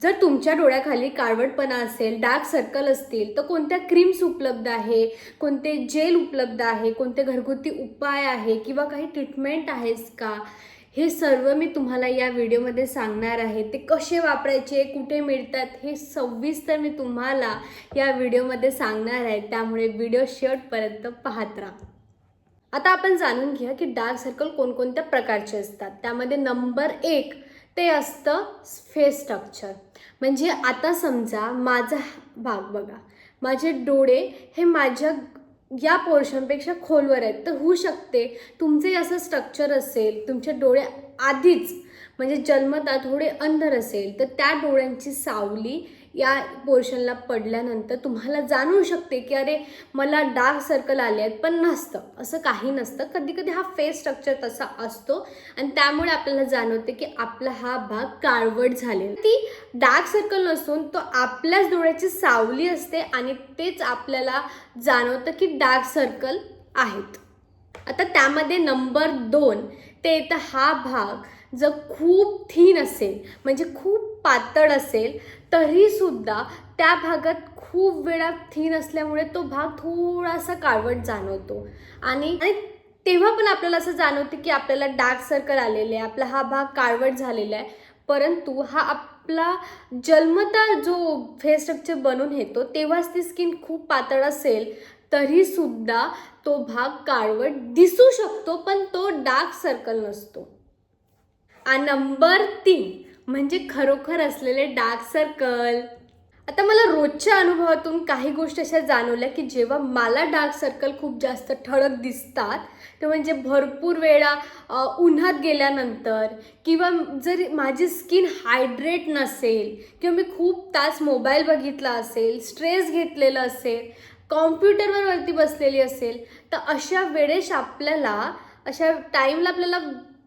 जर तुमच्या डोळ्याखाली काळवटपणा असेल, डार्क सर्कल असतील, तर कोणत्या क्रीम्स उपलब्ध आहे, कोणते जेल उपलब्ध आहे, कोणते घरगुती उपाय आहे किंवा काही ट्रीटमेंट आहेस का, हे सर्व मी तुम्हाला या व्हिडिओमध्ये सांगणार आहे. ते कसे वापरायचे, कुठे मिळतात, हे सविस्तर मी तुम्हाला या व्हिडिओमध्ये सांगणार आहे. त्यामुळे व्हिडिओ शेवटपर्यंत पाहत राहा. आता आपण जाणून घ्या की डार्क सर्कल कोणकोणत्या प्रकारचे असतात. त्यामध्ये नंबर 1 ते असतं फेस स्ट्रक्चर. म्हणजे आता समजा माझा भाग बघा, माझे डोळे हे माझ्या या पोर्शनपेक्षा खोलवर आहेत. तर होऊ शकते तुमचे असं स्ट्रक्चर असेल, तुमचे डोळे आधीच म्हणजे जन्मतः थोडे अंधर असेल, तर त्या डोळ्यांची सावली या पोर्शनला पडल्यानंतर तुम्हाला जाणवू शकते की अरे मला डार्क सर्कल आले आहेत. पण नसतं, असं काही नसतं. कधी कधी हा फेस स्ट्रक्चर तसा असतो आणि त्यामुळे आपल्याला जाणवते की आपला हा भाग काळवट झालेला. ती डार्क सर्कल नसून तो आपल्याच डोळ्याची सावली असते आणि तेच आपल्याला जाणवतं की डार्क सर्कल आहेत. आता त्यामध्ये नंबर 2 ते येतं हा भाग जर खूप थिन असेल, म्हणजे खूप पातळ असेल, तरीसुद्धा त्या भागात खूप वेळा थिन असल्यामुळे तो भाग थोडासा काळवट जाणवतो आणि तेव्हा पण आपल्याला असं जाणवते की आपल्याला डार्क सर्कल आलेले आहे, आपला हा भाग काळवट झालेला आहे. परंतु हा आपला जन्मतः जो फेस स्ट्रक्चर बनून येतो तेव्हाच ती स्किन खूप पातळ असेल तरीसुद्धा तो भाग काळवट दिसू शकतो, पण तो डार्क सर्कल नसतो. आणि नंबर 3 म्हणजे खरोखर असलेले डार्क सर्कल. आता मला रोजच्या अनुभवातून काही गोष्टी अशा जाणवल्या की जेव्हा मला डार्क सर्कल खूप जास्त ठळक दिसतात, ते म्हणजे भरपूर वेळा उन्हात गेल्यानंतर किंवा जर माझी स्किन हायड्रेट नसेल किंवा मी खूप तास मोबाईल बघितला असेल, स्ट्रेस घेतलेलं असेल, कॉम्प्युटरवर वरती बसलेली असेल, तर अशा वेळेस अशा टाईमला आपल्याला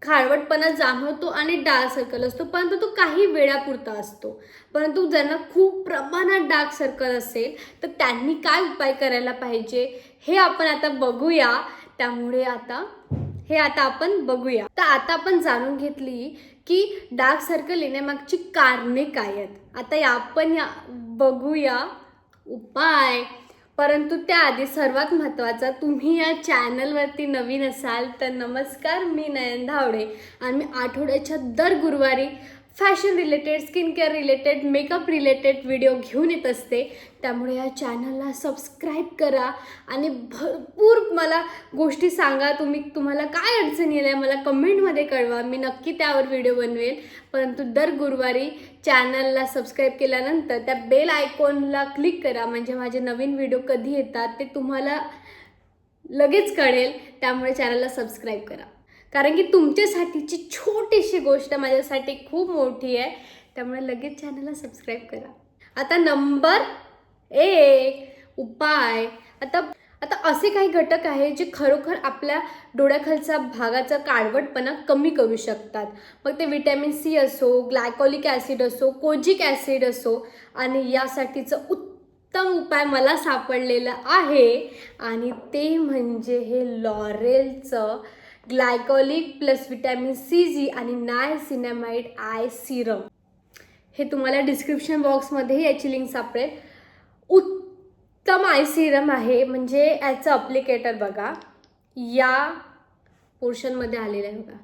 काळवटपणा जाणवतो आणि डार्क सर्कल असतो. परंतु तो काही वेळापुरता असतो. परंतु ज्यांना खूप प्रमाणात डार्क सर्कल असेल तर त्यांनी काय उपाय करायला पाहिजे हे आपण आता बघूया. त्यामुळे आता आपण बघूया. तर आता आपण जाणून घेतली की डार्क सर्कल येण्यामागची कारणे काय आहेत. आता आपण बघूया उपाय. परंतु त्याआधी सर्वात महत्त्वाचा, तुम्ही या चॅनलवरती नवीन असाल तर नमस्कार, मी नयन धावडे आणि मी आठवड्याच्या दर गुरुवारी fashion related, skin care related, makeup related video घेऊन येत असते. त्यामुळे या चॅनलला सबस्क्राईब करा आणि भरपूर मला गोष्टी सांगा. तुम्हाला काय अडचणी आल्या मला कमेंटमध्ये कळवा, मी नक्की त्यावर व्हिडिओ बनवेल. परंतु दर गुरुवारी चॅनलला सबस्क्राईब केल्यानंतर त्या बेल आयकॉनला क्लिक करा, म्हणजे माझे नवीन व्हिडिओ कधी येतात ते तुम्हाला लगेच कळेल. त्यामुळे चॅनलला सबस्क्राईब करा, कारण की तुमच्यासाठीची छोटीशी गोष्ट माझ्यासाठी खूप मोठी आहे. त्यामुळे लगेच चॅनलला सबस्क्राईब करा. आता नंबर 1 उपाय. आता असे काही घटक आहेत जे खरोखर आपल्या डोळ्याखालचा भागाचा काळवटपणा कमी करू शकतात. मग ते व्हिटॅमिन सी असो, ग्लायकोलिक ॲसिड असो, कोजिक ॲसिड असो. आणि यासाठीचं उत्तम उपाय मला सापडलेला आहे आणि ते म्हणजे हे लॉरेलचं ग्लायकोलिक प्लस व्हिटॅमिन सी जी आणि नायसिनामाइड आय सिरम. हे तुम्हाला डिस्क्रिप्शन बॉक्समध्ये याची लिंक सापडेल. उत्तम आय सिरम आहे. म्हणजे याचं अप्लिकेटर बघा, या पोर्शनमध्ये आलेलं आहे बघा.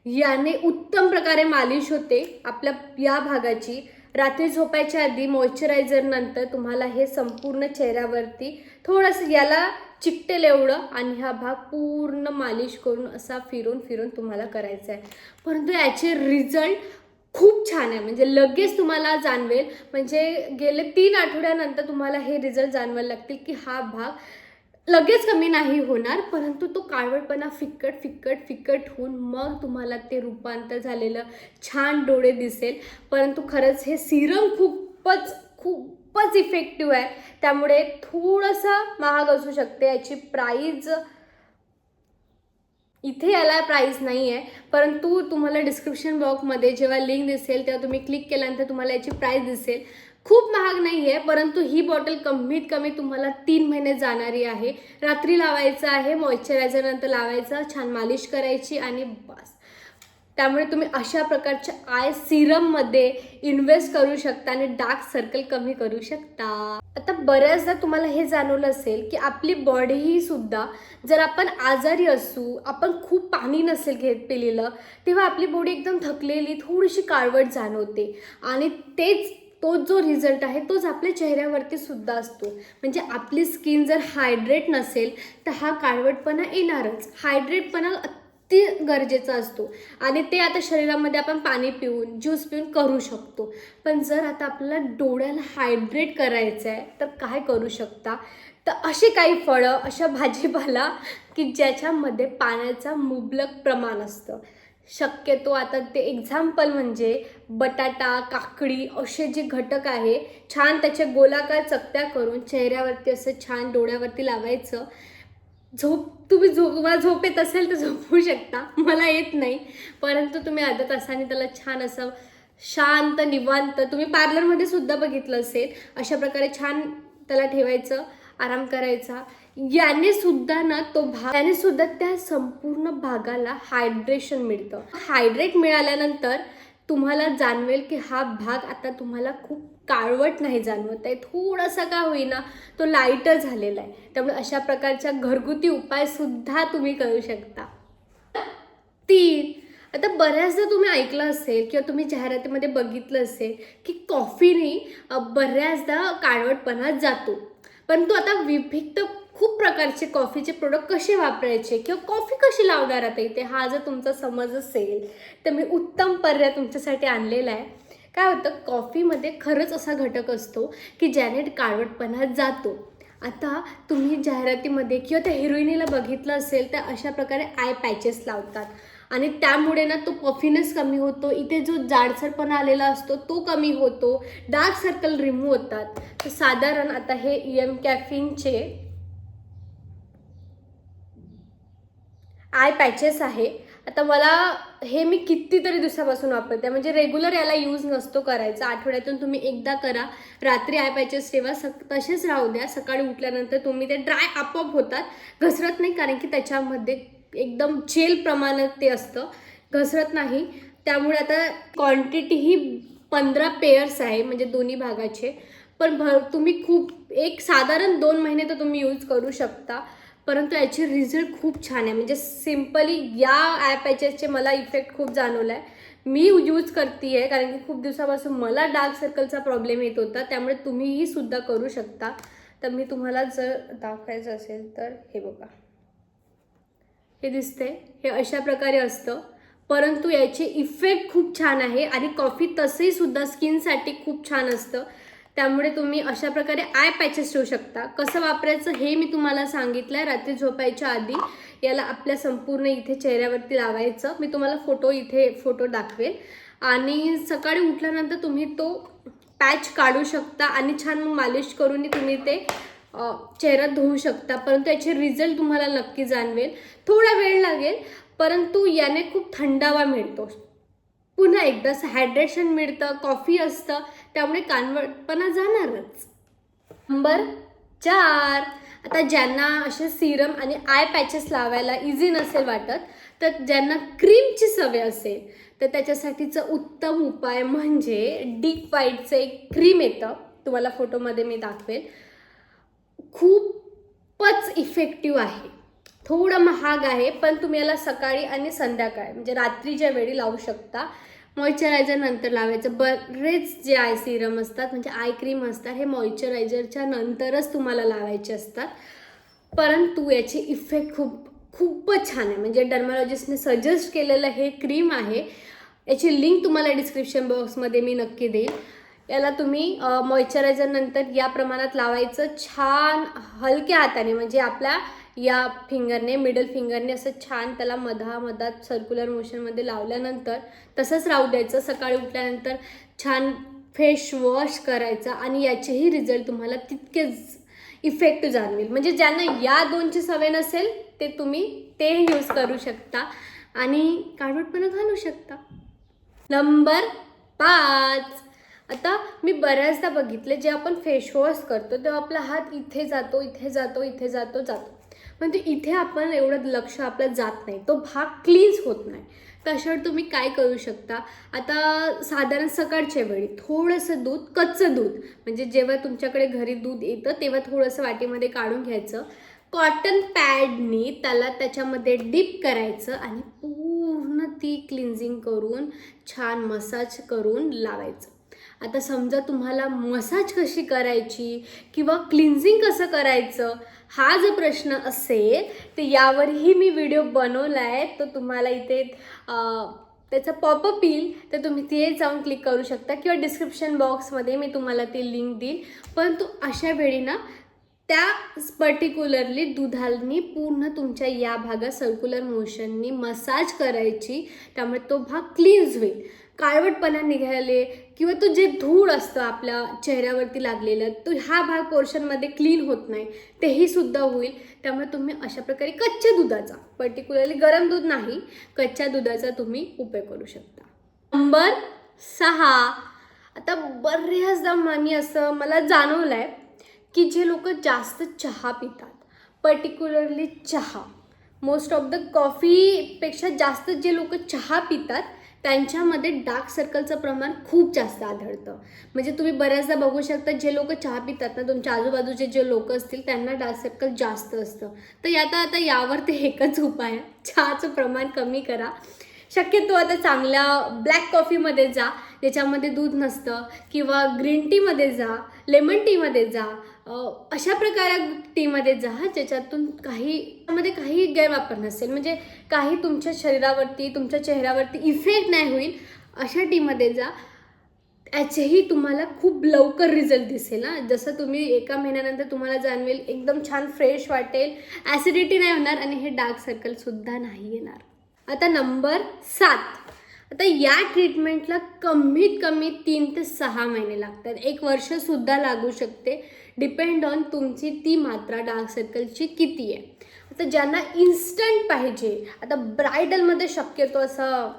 याने उत्तम प्रकारे मालिश होते आपल्या या भागाची. रात्री झोपायच्या आधी मॉइश्चरायझर नंतर तुम्हाला हे संपूर्ण चेहऱ्यावरती थोडंसं याला चिकटेल एवढं आणि हा भाग पूर्ण मालिश करून असा फिरून फिरून तुम्हाला करायचा आहे. परंतु याचे रिझल्ट खूप छान आहे. म्हणजे लगेच तुम्हाला जाणवेल, म्हणजे गेले 3 आठवड्यानंतर तुम्हाला हे रिझल्ट जाणवायला लागतील की हा भाग लगेच कमी नाही होणार, परंतु तो काळवटपणा फिक्कट होऊन मग तुम्हाला ते रूपांतर झालेलं छान डोळे दिसेल. परंतु खरंच हे सिरम खूपच इफेक्टिव्ह आहे. त्यामुळे थोडंसं महाग असू शकते. याची प्राईज इथे याला प्राईस नाही आहे, परंतु तुम्हाला डिस्क्रिप्शन बॉक्समध्ये जेव्हा लिंक दिसेल तेव्हा तुम्ही क्लिक केल्यानंतर तुम्हाला याची प्राईस दिसेल. खूप महाग नाही आहे, परंतु ही बॉटल कमीत कमी तुम्हाला 3 महिने जाणारी आहे. रात्री लावायचं आहे, मॉइश्चरायझर नंतर लावायचं, छान मालिश करायची आणि बस. त्यामुळे तुम्ही अशा प्रकारच्या आय सिरममध्ये इन्व्हेस्ट करू शकता आणि डार्क सर्कल कमी करू शकता. आता बऱ्याचदा तुम्हाला हे जाणवलं असेल की आपली बॉडी ही सुद्धा, जर आपण आजारी असू, आपण खूप पाणी नसेल पिलेलं, तेव्हा आपली बॉडी एकदम थकलेली, थोडीशी काळवट जाणवते. आणि तो जो रिझल्ट आहे तोच आपल्या चेहऱ्यावरती सुद्धा असतो. म्हणजे आपली स्किन जर हायड्रेट नसेल तर हा काळवटपणा येणारच. हायड्रेटपणा अति गरजेचा असतो आणि ते आता शरीरामध्ये आपण पाणी पिऊन, ज्यूस पिऊन करू शकतो. पण जर आता आपल्याला डोळ्याला हायड्रेट करायचं आहे तर काय करू शकता, तर असे काही फळं, अशा भाजीपाला की ज्याच्यामध्ये पाण्याचा मुबलक प्रमाण असतं. शक्यतो आता ते एक्झाम्पल म्हणजे बटाटा, काकडी असे जे घटक आहे, छान त्याच्या गोलाकार चकत्या करून चेहऱ्यावरती असं छान डोळ्यावरती लावायचं. तुम्हाला झोप येत असेल तर झोपू शकता, मला येत नाही, परंतु तुम्ही अर्ध्या तासाने त्याला छान असं शांत निवांत, तुम्ही पार्लरमध्ये सुद्धा बघितलं असेल, अशा प्रकारे छान त्याला ठेवायचं, आराम करायचा. याने सुद्धा त्या संपूर्ण भागाला हायड्रेशन मिळतं. हायड्रेट मिळाल्यानंतर तुम्हाला जाणवेल की हा भाग आता तुम्हाला खूप काळवट नाही जाणवत आहे, थोडासा का होईना तो लाईटर झालेला आहे. त्यामुळे अशा प्रकारच्या घरगुती उपाय सुद्धा तुम्ही करू शकता. 3, आता बऱ्याचदा तुम्ही ऐकलं असेल किंवा तुम्ही जाहिरातीमध्ये बघितलं असेल की कॉफीने बऱ्याचदा काळवटपणा जातो. परंतु आता विविध खूप प्रकारचे कॉफीचे प्रोडक्ट कसे वापरायचे किंवा कॉफी कशी लावणार आता इथे, हा जर तुमचा समज असेल तर मी उत्तम पर्याय तुमच्यासाठी आणलेला आहे. काय होतं, कॉफीमध्ये खरंच असा घटक असतो की ज्याने काळवटपणा जातो. आता तुम्ही जाहिरातीमध्ये किंवा त्या हिरोईनीला बघितलं असेल तर अशा प्रकारे आय पॅचेस लावतात आणि त्यामुळे ना तो पफिनेस कमी होतो, इथे जो जाडसरपणा आलेला असतो तो कमी होतो, डार्क सर्कल रिमूव्ह होतात. तर साधारण आता हे EM कॅफीनचे आय पॅचेस आहे. आता मी कितीतरी दिवसापासून वापरते, म्हणजे रेग्युलर याला यूज नसतो करायचा, आठवड्यातून तुम्ही एकदा करा. रात्री आय पॅचेस ठेवा, तसेच राहू द्या. सकाळी उठल्यानंतर तुम्ही ते ड्राय आपोआप होतात, घसरत नाही, कारण की त्याच्यामध्ये एकदम जेल प्रमाणात ते असतं, घसरत नाही. त्यामुळे आता क्वांटिटी ही 15 पेअर्स आहे, म्हणजे दोन्ही भागाचे. पण तुम्ही एक साधारण 2 महिने तर तुम्ही यूज करू शकता, परंतु याचे रिझल्ट खूप छान आहे. म्हणजे सिम्पली या आय पॅचेसचे मला इफेक्ट खूप जाणवला आहे. मी यूज करते आहे, कारण की खूप दिवसापासून मला डार्क सर्कलचा प्रॉब्लेम येत होता. त्यामुळे तुम्हीही सुद्धा करू शकता. तर मी तुम्हाला जर दाखवायचं असेल तर हे बघा, हे दिसते, हे अशा प्रकारे असतं, परंतु याचे इफेक्ट खूप छान आहे. आणि कॉफी तसंही सुद्धा स्किनसाठी खूप छान असतं. त्यामुळे तुम्ही अशा प्रकारे आय पॅचेस ठेवू शकता. कसं वापरायचं हे मी तुम्हाला सांगितलं आहे. रात्री झोपायच्या आधी याला आपल्या संपूर्ण इथे चेहऱ्यावरती लावायचं. मी तुम्हाला फोटो दाखवेल. आणि सकाळी उठल्यानंतर तुम्ही तो पॅच काढू शकता आणि छान मालिश करून तुम्ही ते चेहरा धुवू शकता. परंतु याचे रिझल्ट तुम्हाला नक्की जाणवेल. थोडा वेळ लागेल, परंतु याने खूप थंडावा मिळतो. पुन्हा एकदा हायड्रेशन मिळतं, कॉफी असतं, त्यामुळे काळवटपणा जाणारच. नंबर 4, आता ज्यांना असे सिरम आणि आय पॅचेस लावायला इझी नसेल वाटत, तर ज्यांना क्रीमची सवय असेल तर त्याच्यासाठीचं उत्तम उपाय म्हणजे डीप व्हाईटचं एक क्रीम येतं, तुम्हाला फोटोमध्ये मी दाखवेल. खूपच इफेक्टिव्ह आहे. थोडं महाग आहे, पण तुम्ही याला सकाळी आणि संध्याकाळी म्हणजे रात्रीच्या वेळी लावू शकता. मॉइश्चरायझर नंतर लावायचं. बरेच जे आय सिरम असतात म्हणजे आय क्रीम असतात, हे मॉइश्चरायझरच्या नंतरच तुम्हाला लावायचे असतात. परंतु याचे इफेक्ट खूपच छान आहे. म्हणजे डर्मॅलॉजिस्टने सजेस्ट केलेलं हे क्रीम आहे. याची लिंक तुम्हाला डिस्क्रिप्शन बॉक्समध्ये मी नक्की देईन. याला तुम्ही मॉइश्चरायझर नंतर या प्रमाणात लावायचं. छान हलक्या हाताने, म्हणजे आपल्या या फिंगरने, मिडल फिंगरने असं छान त्याला मधात सर्क्युलर मोशनमध्ये लावल्यानंतर तसंच राहू द्यायचं. सकाळी उठल्यानंतर छान फेस वॉश करायचा आणि याचेही रिझल्ट तुम्हाला तितकेच इफेक्ट जाणवेल. म्हणजे ज्यांना या 2ची सवय नसेल तुम्ही ते यूज करू शकता आणि काळवटपणा घालू शकता. नंबर 5, आता मी बऱ्याचदा बघितले, जे आपण फेस वॉश करतो तेव्हा आपला हात इथे जातो, पण इथे आपण एवढं लक्ष आपलं जात नाही, तो भाग क्लीन्स होत नाही. तर अशावर तुम्ही काय करू शकता, आता साधारण सकाळच्या वेळी थोडंसं दूध, कच्चं दूध, म्हणजे जेव्हा तुमच्याकडे घरी दूध येतं तेव्हा थोडंसं वाटीमध्ये काढून घ्यायचं, कॉटन पॅडनी त्याच्यामध्ये डिप करायचं आणि पूर्ण ती क्लिन्झिंग करून छान मसाज करून लावायचं. आता समजा तुम्हाला मसाज कशी करायची किंवा क्लिन्झिंग कसं करायचं हा जर प्रश्न असेल तर यावरही मी व्हिडिओ बनवला आहे, तो तुम्हाला इथे त्याचा पॉपअप येईल, तर तुम्ही ते जाऊन क्लिक करू शकता किंवा डिस्क्रिप्शन बॉक्समध्ये मी तुम्हाला ती लिंक देईल. परंतु अशा वेळी ना त्या पर्टिक्युलरली दुधाने पूर्ण तुमच्या या भागात सर्क्युलर मोशननी मसाज करायची, त्यामुळे तो भाग क्लीन्स होईल. काळवटपणा निघाले किंवा तो जे धूळ असतं आपल्या चेहऱ्यावरती लागलेलं, तो हा भाग पोर्शनमध्ये क्लीन होत नाही, तेही सुद्धा होईल. त्यामुळे तुम्ही अशा प्रकारे कच्च्या दुधाचा, पर्टिक्युलरली गरम दूध नाही, कच्च्या दुधाचा तुम्ही उपयोग करू शकता. नंबर 6, आता बऱ्याचदा असं मला जाणवलं आहे की जे लोक जास्त चहा पितात, पर्टिक्युलरली चहा, मोस्ट ऑफ द कॉफीपेक्षा जास्त जे लोक चहा पितात त्यांच्यामध्ये डार्क सर्कलचं प्रमाण खूप जास्त आढळतं. म्हणजे तुम्ही बऱ्याचदा बघू शकता जे लोक चहा पितात ना, तुमच्या आजूबाजूचे जे लोक असतील त्यांना डार्क सर्कल जास्त असतं. तर आता यावर ते एकच उपाय आहे, चहाचं प्रमाण कमी करा. शक्यतो आता चांगल्या ब्लॅक कॉफीमध्ये जा ज्याच्यामध्ये दूध नसतं, किंवा ग्रीन टीमध्ये जा, लेमन टीमध्ये जा, अशा प्रकारे टीमध्ये जा ज्याच्यातून काही गैरवापर नसेल, म्हणजे काही तुमच्या शरीरावरती, तुमच्या चेहऱ्यावरती इफेक्ट नाही होईल, अशा टीमध्ये जा. याचेही तुम्हाला खूप लवकर रिझल्ट दिसेल ना. जसं तुम्ही 1 महिन्यानंतर तुम्हाला जाणवेल एकदम छान फ्रेश वाटेल, ॲसिडिटी नाही होणार आणि हे डार्क सर्कलसुद्धा नाही येणार. आता नंबर 7, आता या ट्रीटमेंटला कमीत कमी 3 ते 6 महिने लागतात, 1 वर्षसुद्धा लागू शकते, डिपेंड ऑन तुमची ती मात्रा डार्क सर्कलची किती आहे. आता ज्यांना इन्स्टंट पाहिजे, आता ब्रायडलमध्ये शक्यतो असा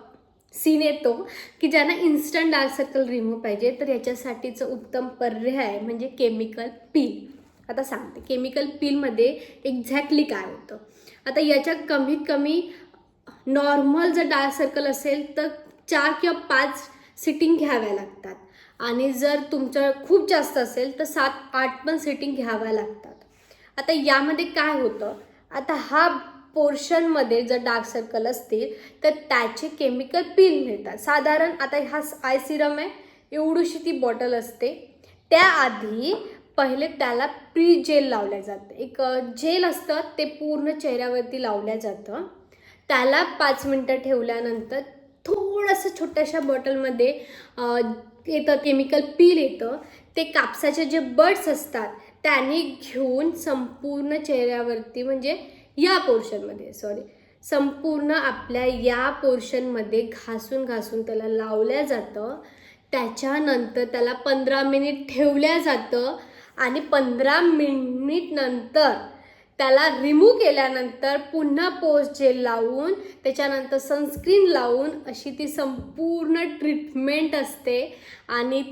सीन येतो की ज्यांना इन्स्टंट डार्क सर्कल रिमूव्ह पाहिजे, तर याच्यासाठीचं उत्तम पर्याय म्हणजे केमिकल पील. आता सांगते केमिकल पीलमध्ये एक्झॅक्टली काय होतं. आता याच्या कमीत कमी नॉर्मल जर डार्क सर्कल असेल तर 4 किंवा 5 सिटिंग घ्याव्या लागतात, आणि जर तुमचं खूप जास्त असेल तर 7-8 पण सिटिंग घ्याव्या लागतात. आता यामध्ये काय होतं, आता हा पोर्शनमध्ये जर डार्क सर्कल असतील तर त्याचे केमिकल पील मिळतात. साधारण आता हा आय सिरम आहे, एवढीशी ती बॉटल असते, त्याआधी पहिले त्याला प्री जेल लावलं जातं. एक जेल असतं ते पूर्ण चेहऱ्यावरती लावलं जातं, त्याला 5 मिनटं ठेवल्यानंतर थोडंसं छोट्याशा बॉटलमध्ये येतं केमिकल पील येतं, ते कापसाचे जे बड्स असतात त्याने घेऊन संपूर्ण चेहऱ्यावरती, म्हणजे या पोर्शनमध्ये संपूर्ण आपल्या या पोर्शनमध्ये घासून त्याला लावल्या जातं. त्याच्यानंतर त्याला 15 मिनिट ठेवल्या जातं आणि 15 मिनिट नंतर त्याला रिमूव्ह केल्यानंतर पुन्हा पोस्ट जेल लावून त्याच्यानंतर सनस्क्रीन लावून अशी ती संपूर्ण ट्रीटमेंट असते. आणि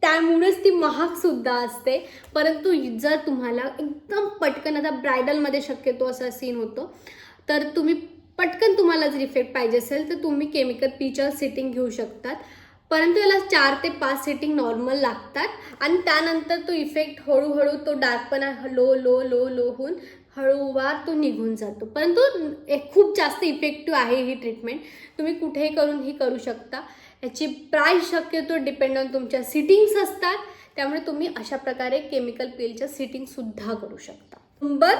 त्यामुळेच ती महागसुद्धा असते. परंतु जर तुम्हाला एकदम पटकन, आता ब्रायडलमध्ये शक्यतो असा सीन होतो, तर तुम्ही पटकन तुम्हाला जर इफेक्ट पाहिजे असेल तर तुम्ही केमिकल पीच्या सिटिंग घेऊ शकतात, परंतु याला 4 ते 5 सिटिंग नॉर्मल लागतात आणि त्यानंतर तो इफेक्ट हळूहळू तो डार्कपणा लो लो लो लो होऊन हळूवार तो निघून जातो. परंतु खूप जास्त इफेक्टिव्ह आहे ही ट्रीटमेंट, तुम्ही कुठेही करून ही करू शकता. याची प्राईस शक्यतो डिपेंड ऑन तुमच्या सिटिंग्स असतात, त्यामुळे तुम्ही अशा प्रकारे केमिकल पीलच्या सिटिंगसुद्धा करू शकता. नंबर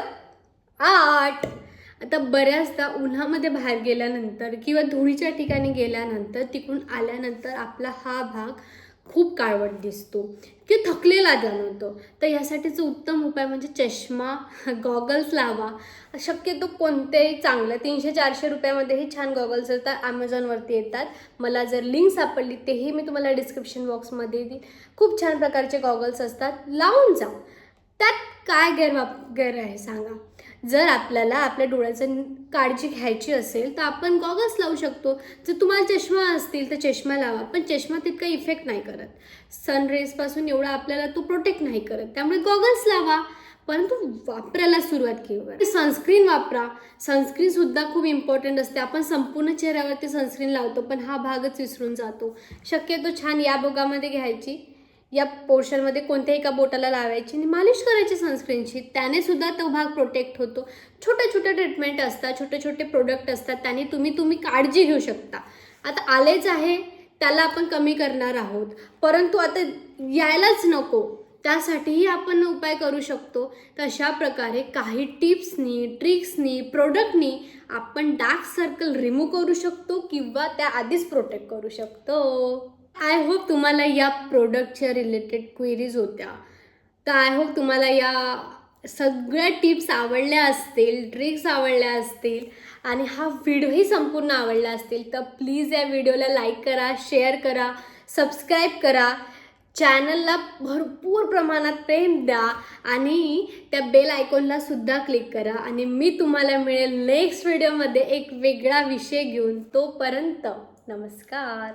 8, आता बऱ्याचदा उन्हामध्ये बाहेर गेल्यानंतर किंवा धुळीच्या ठिकाणी गेल्यानंतर तिकडून आल्यानंतर आपला हा भाग खूप काळवट दिसतो किंवा थकलेला जाणवतो. तर यासाठीचा उत्तम उपाय म्हणजे चष्मा, गॉगल्स लावा. शक्यतो कोणतेही चांगलं 300-400 रुपयामध्येही छान गॉगल्स येतात, ॲमेझॉनवरती येतात. मला जर लिंक सापडली तेही मी तुम्हाला डिस्क्रिप्शन बॉक्समध्ये देईन. खूप छान प्रकारचे गॉगल्स असतात, लावून जा. त्यात काय गैर आहे सांगा. जर आपल्याला आपल्या डोळ्याचं काळजी घ्यायची असेल तर आपण गॉगल्स लावू शकतो. जर तुम्हाला चष्मा असतील तर चष्मा लावा, पण चष्मा तितका इफेक्ट नाही करत, सनरेजपासून एवढा आपल्याला तो प्रोटेक्ट नाही करत, त्यामुळे गॉगल्स लावा. परंतु वापरायला सुरुवात केली. सनस्क्रीन वापरा. सनस्क्रीनसुद्धा खूप इम्पॉर्टंट असते. आपण संपूर्ण चेहऱ्यावरती सनस्क्रीन लावतो पण हा भागच विसरून जातो. शक्यतो छान या भागामध्ये घ्यायची, या पोर्शनमध्ये कोणत्याही एका बोटाला लावायची आणि मालिश करायची सनस्क्रीनची. त्याने सुद्धा तो भाग प्रोटेक्ट होतो. छोटे छोटे ट्रीटमेंट असतात, छोटे छोटे प्रोडक्ट असतात, त्याने तुम्ही काळजी घेऊ शकता. आता आलेच आहे त्याला आपण कमी करणार आहोत, परंतु आता यायलाच नको त्यासाठीही आपण उपाय करू शकतो. तर अशा प्रकारे काही टिप्सनी, ट्रिक्सनी, प्रोडक्टनी आपण डार्क सर्कल रिमूव्ह करू शकतो किंवा त्या आधीच प्रोटेक्ट करू शकतो. आय होप तुम्हाला या प्रोडक्टच्या रिलेटेड क्वेरीज होत्या. तर आय होप तुम्हाला या सगळ्या टिप्स आवडल्या असतील, ट्रिक्स आवडल्या असतील आणि हा व्हिडिओही संपूर्ण आवडला असतील. तर प्लीज या व्हिडिओला लाईक करा, शेअर करा, सबस्क्राईब करा, चॅनलला भरपूर प्रमाणात प्रेम द्या आणि त्या बेल आयकॉनला सुद्धा क्लिक करा. आणि मी तुम्हाला मिळेल नेक्स्ट व्हिडिओमध्ये एक वेगळा विषय घेऊन. तोपर्यंत नमस्कार.